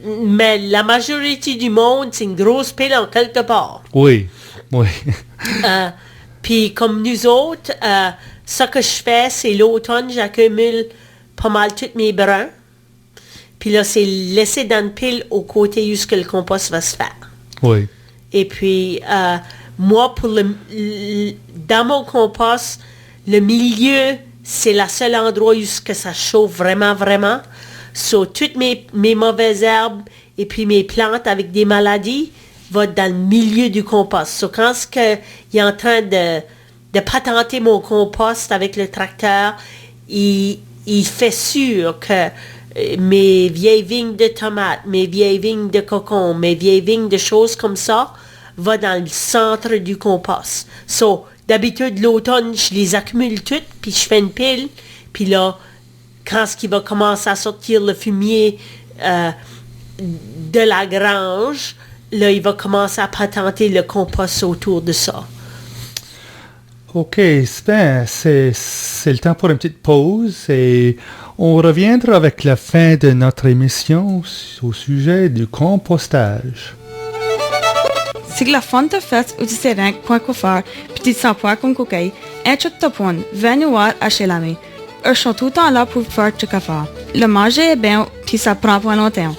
Mais la majorité du monde, c'est une grosse pile en quelque part. Oui, oui. Puis comme nous autres, ce que je fais, c'est l'automne, j'accumule pas mal tous mes bruns. Puis là, c'est laissé dans une pile au côté où le compost va se faire. Oui. Et puis, moi, dans mon compost, le milieu, c'est le seul endroit où ça chauffe vraiment, vraiment. So, toutes mes mauvaises herbes et puis mes plantes avec des maladies vont dans le milieu du compost. So, quand il est en train de patenter mon compost avec le tracteur, il fait sûr que mes vieilles vignes de tomates, mes vieilles vignes de cocon, mes vieilles vignes de choses comme ça, vont dans le centre du compost. So, d'habitude, l'automne, je les accumule toutes, puis je fais une pile, puis là, quand il va commencer à sortir le fumier de la grange, là, il va commencer à patenter le compost autour de ça. OK, c'est le temps pour une petite pause et on reviendra avec la fin de notre émission au sujet du compostage. Sig la fonta fest ut se rank point kofar, petit sans point comme coquille, un chut topon, venouar à chez l'ami. Eux sont tout le temps là pour faire du café. Le manger est bien, puis ça prend pas longtemps.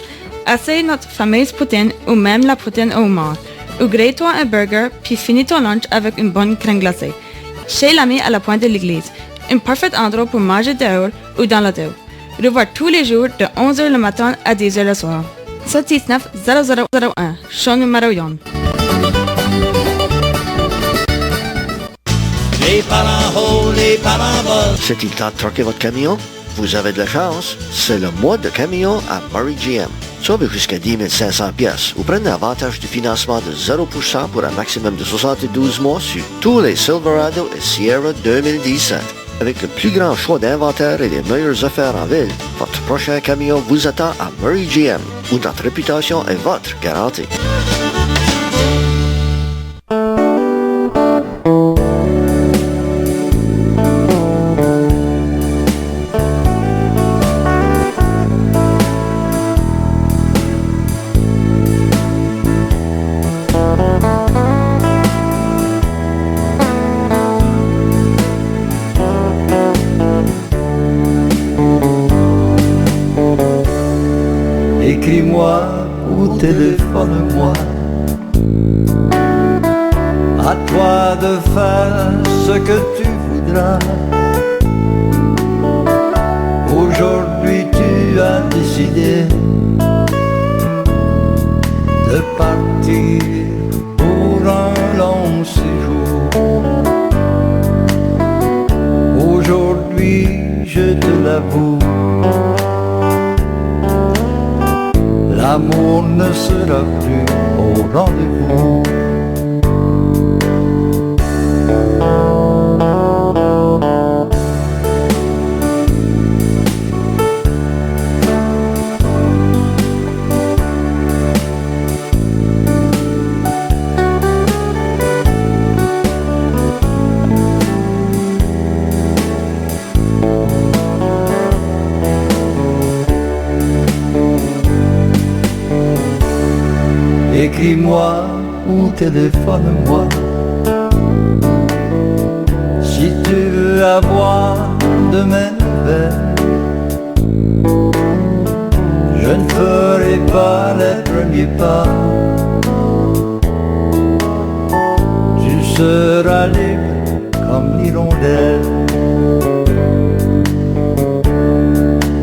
Essaye notre fameuse poutine ou même la poutine au homard. Ou grille-toi un burger, puis finis ton lunch avec une bonne crème glacée. Chez l'ami à la pointe de l'église. Un parfait endroit pour manger dehors ou dans l'auto. Revoir tous les jours de 11h le matin à 10h le soir. 769-0001, show numéro 1. Les parents hauts, les parents bas. C'est-il temps de troquer votre camion? Vous avez de la chance. C'est le mois de camion à Murray GM. Sauvez jusqu'à 10 500 pièces ou prenez avantage du financement de 0% pour un maximum de 72 mois sur tous les Silverado et Sierra 2017. Avec le plus grand choix d'inventaire et les meilleures affaires en ville, votre prochain camion vous attend à Murray GM, où notre réputation est votre garantie. Écris-moi ou téléphone-moi. À toi de faire ce que tu voudras. Aujourd'hui tu as décidé de partir pour un long séjour. Aujourd'hui je te l'avoue, l'amour ne sera plus au rendez-vous. Écris-moi ou téléphone-moi. Si tu veux avoir de mes nouvelles, je ne ferai pas les premiers pas. Tu seras libre comme l'hirondelle.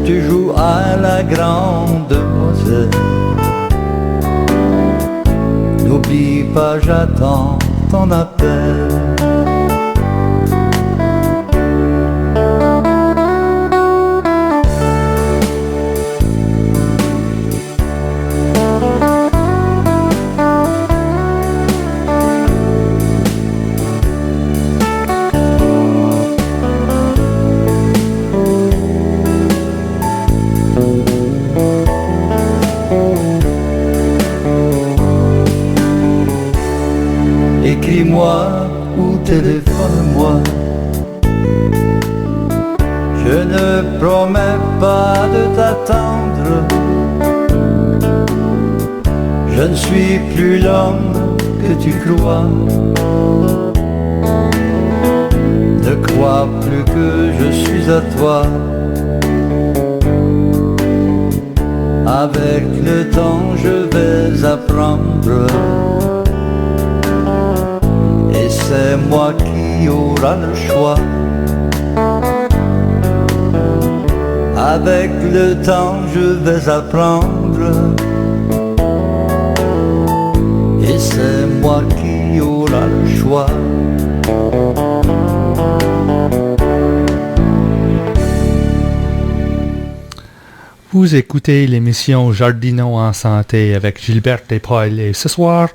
Tu joues à la grande demoiselle. N'oublie pas, j'attends ton appel. Écris-moi ou téléphone-moi. Je ne promets pas de t'attendre. Je ne suis plus l'homme que tu crois. Ne crois plus que je suis à toi. Avec le temps je vais apprendre. C'est moi qui aura le choix. Avec le temps je vais apprendre. Et c'est moi qui aura le choix. Vous écoutez l'émission Jardinons en santé avec Gilbert et Paul et ce soir,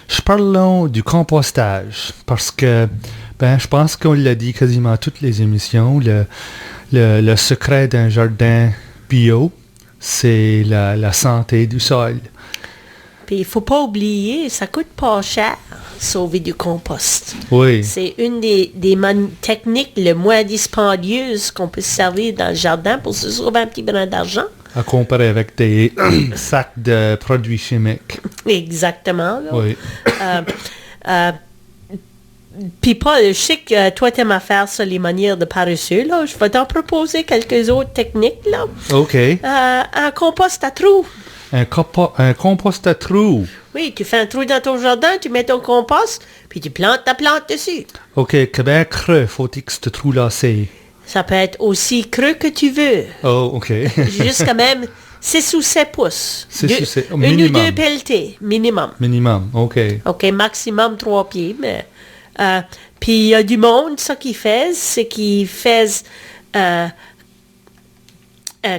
je parle du compostage parce que, je pense qu'on l'a dit quasiment à toutes les émissions, le secret d'un jardin bio, c'est la santé du sol. Puis il faut pas oublier, ça coûte pas cher. sauver du compost. Oui. C'est une des techniques les moins dispendieuses qu'on peut se servir dans le jardin pour se sauver un petit brin d'argent. À comparer avec des sacs de produits chimiques. Exactement. Là. Oui. Puis Paul, je sais que toi t'aimes à faire ça, les manières de paresseux. Là. Je vais t'en proposer quelques autres techniques. Là. OK. Un compost à trous. Un compost à trous. Oui, tu fais un trou dans ton jardin, tu mets ton compost, puis tu plantes ta plante dessus. OK, combien creux faut-il que ce trou-là c'est? Ça peut être aussi creux que tu veux. Oh, OK. Jusqu'à même 6 ou 7 pouces. 6 ou 7, Une minimum. ou deux pelletées, minimum. Minimum, OK. OK, maximum 3 pieds, mais... puis il y a du monde, ça qu'ils font, c'est qu'ils font un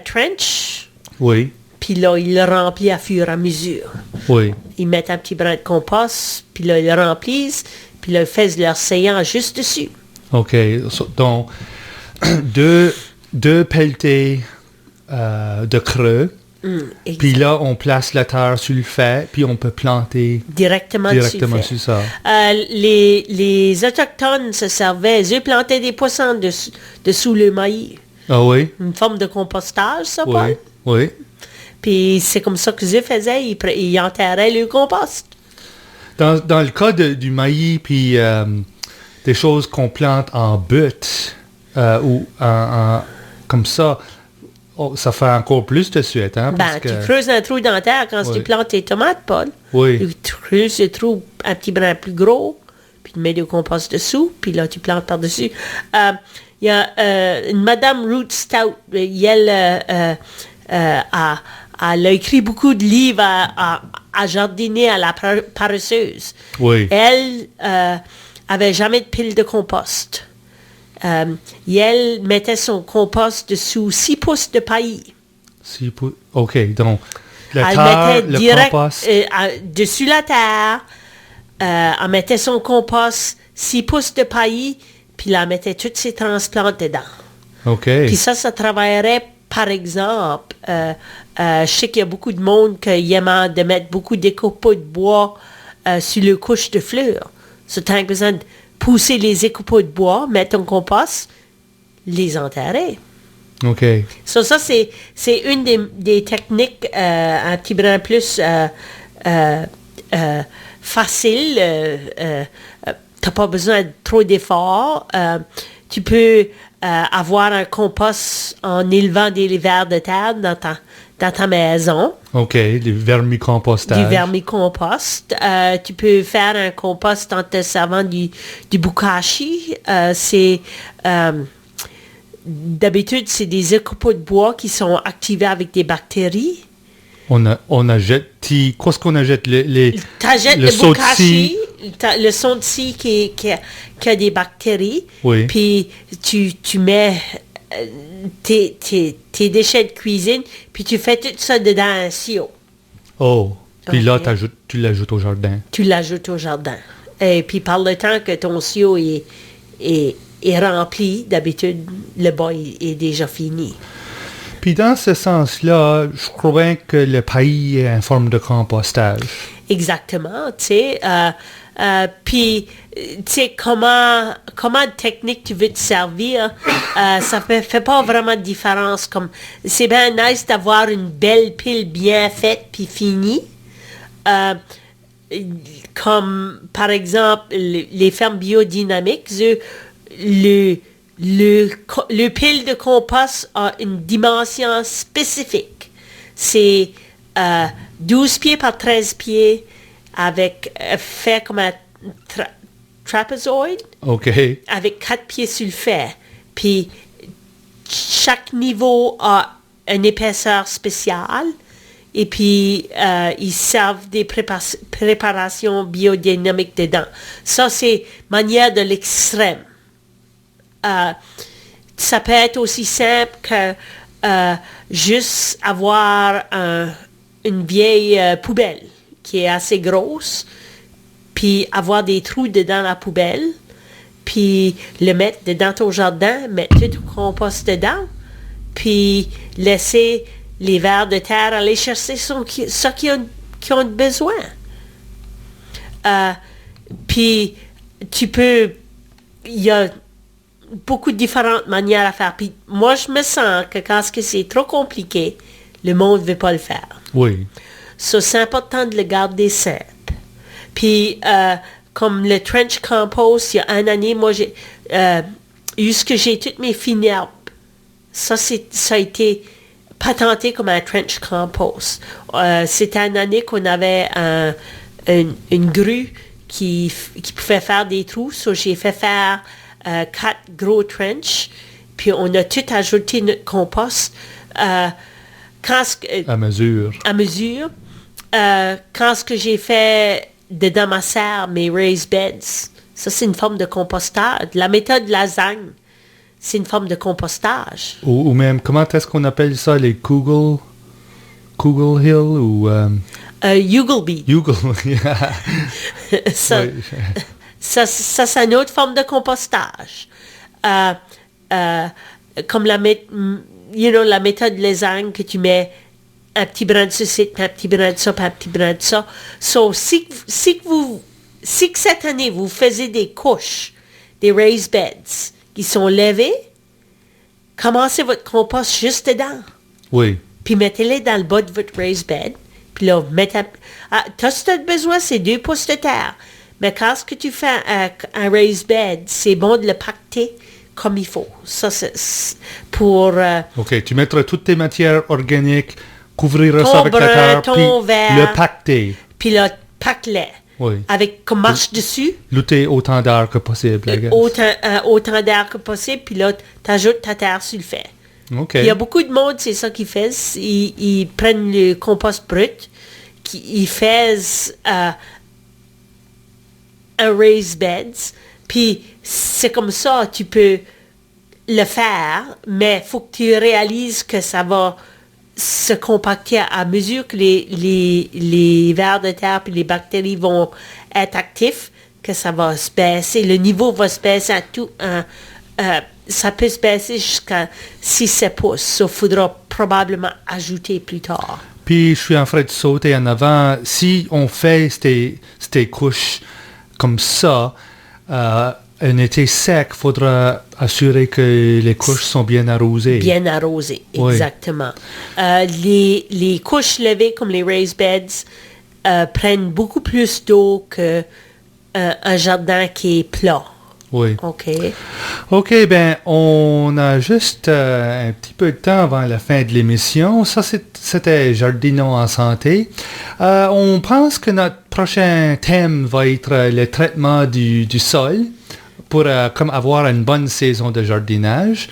trench, Oui, puis là, ils le remplissent à fur et à mesure. oui. Ils mettent un petit brin de compost, puis là, ils le remplissent, puis là, ils font leur séant juste dessus. OK. Donc, deux pelletées de creux. Puis là, on place la terre sur le fait, puis on peut planter Directement sur ça. Les Autochtones se servaient, eux plantaient des poissons dessous le maïs. Ah oui? Une forme de compostage, ça, Paul? Oui, oui. Puis c'est comme ça que eux faisaient, ils enterraient le compost. Dans le cas du maïs, puis des choses qu'on plante en butte, ou comme ça, ça fait encore plus de suite, hein? Parce Tu creuses un trou dans la terre quand tu plantes tes tomates, Paul. Oui. Tu creuses le trou un petit brin plus gros, puis tu mets du compost dessous, puis là, tu plantes par-dessus. Il y a une Madame Ruth Stout, elle a écrit beaucoup de livres à jardiner à la paresseuse. Oui. Elle avait jamais de pile de compost. Elle mettait son compost dessous 6 pouces de paillis. OK, donc la Elle terre, mettait le direct compost. dessus la terre. Elle mettait son compost 6 pouces de paillis, puis elle mettait toutes ses transplantes dedans. OK. Puis ça travaillerait, par exemple, je sais qu'il y a beaucoup de monde qui aime de mettre beaucoup d'écopots de bois sur le couche de fleurs. So, tu as besoin de pousser les écopots de bois, mettre ton compost, les enterrer. OK. So, ça, c'est une des techniques un petit brin plus facile. Tu n'as pas besoin de trop d'efforts. Tu peux avoir un compost en élevant des vers de terre dans ta maison. OK, du vermicompostage. Du vermicompost. Tu peux faire un compost en te servant du bokashi. D'habitude, c'est des écopots de bois qui sont activés avec des bactéries. On achète, qu'est-ce qu'on achète? T'achètes le bokashi, le son de scie qui a des bactéries. Oui. Puis tu mets tes déchets de cuisine, puis tu fais tout ça dedans un sio. Oh, puis là, OK. tu l'ajoutes au jardin. Tu l'ajoutes au jardin. Et puis par le temps que ton sio est rempli, d'habitude, le bas est déjà fini. Puis dans ce sens-là, je crois que le paillis est en forme de compostage. Exactement, tu sais. Puis, tu sais, comment de technique tu veux te servir, ça fait pas vraiment de différence. C'est bien nice d'avoir une belle pile bien faite puis finie. Comme, par exemple, les fermes biodynamiques, le pile de compost a une dimension spécifique. C'est 12 pieds par 13 pieds avec fait comme un trapezoid. OK. Avec 4 pieds sur le fer. Puis chaque niveau a une épaisseur spéciale. Et puis ils servent des préparations biodynamiques dedans. Ça, c'est manière de l'extrême. Ça peut être aussi simple que juste avoir une vieille poubelle qui est assez grosse, puis avoir des trous dedans la poubelle, puis le mettre dedans ton jardin, mettre tout ton compost dedans, puis laisser les vers de terre aller chercher ce qu'ils ont besoin. Puis, il y a beaucoup de différentes manières à faire. Puis, moi, je me sens que quand c'est trop compliqué, le monde ne veut pas le faire. Oui. So, c'est important de le garder simple. Puis, comme le trench compost, il y a une année, moi, j'ai toutes mes fines herbes. Ça a été patenté comme un trench compost. C'était une année qu'on avait une grue qui pouvait faire des trous. So, j'ai fait faire 4 gros trench. Puis, on a tout ajouté notre compost. À mesure. À mesure. Quand ce que j'ai fait dedans ma serre, mes raised beds, ça c'est une forme de compostage. La méthode lasagne, c'est une forme de compostage. Ou même, comment est-ce qu'on appelle ça, les Kugel Hill ou... Ugelbeet. yeah. ça, Oui. ça, c'est une autre forme de compostage. Comme la méthode lasagne que tu mets un petit brin de ceci, un petit brin de ça, un petit brin de ça. So, si que cette année, vous faisiez des couches, des raised beds qui sont levés, commencez votre compost juste dedans. Oui. Puis mettez-les dans le bas de votre raised bed. Puis là, tout ce que tu as besoin, c'est 2 pouces de terre. Mais quand ce que tu fais un raised bed, c'est bon de le pacter comme il faut. Ça, c'est pour... OK, tu mettras toutes tes matières organiques, couvriras ça avec la terre, puis le pacter. Puis le pack-les. Oui. Avec comme marche dessus. Lutter autant d'air que possible, I guess. Autant d'air que possible. Puis là, tu ajoutes ta terre sur le fait. OK. Il y a beaucoup de monde, c'est ça qu'ils font. Ils prennent le compost brut, ils font un raised beds, puis c'est comme ça, tu peux le faire, mais il faut que tu réalises que ça va se compacter à mesure que les vers de terre et les bactéries vont être actifs, que ça va se baisser, le niveau va se baisser à tout, ça peut se baisser jusqu'à 6-7 pouces. Il faudra probablement ajouter plus tard. Puis, je suis en train de sauter en avant. Si on fait ces couches comme ça, un été sec, il faudra assurer que les couches sont bien arrosées. Bien arrosées, Oui. exactement. Les couches levées comme les raised beds prennent beaucoup plus d'eau qu'un jardin qui est plat. Oui. OK, ben, on a juste un petit peu de temps avant la fin de l'émission. Ça, c'était Jardinons en santé. On pense que notre prochain thème va être le traitement du sol pour comme avoir une bonne saison de jardinage.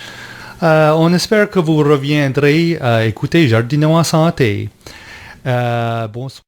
On espère que vous reviendrez écouter Jardinons en santé. Bonsoir.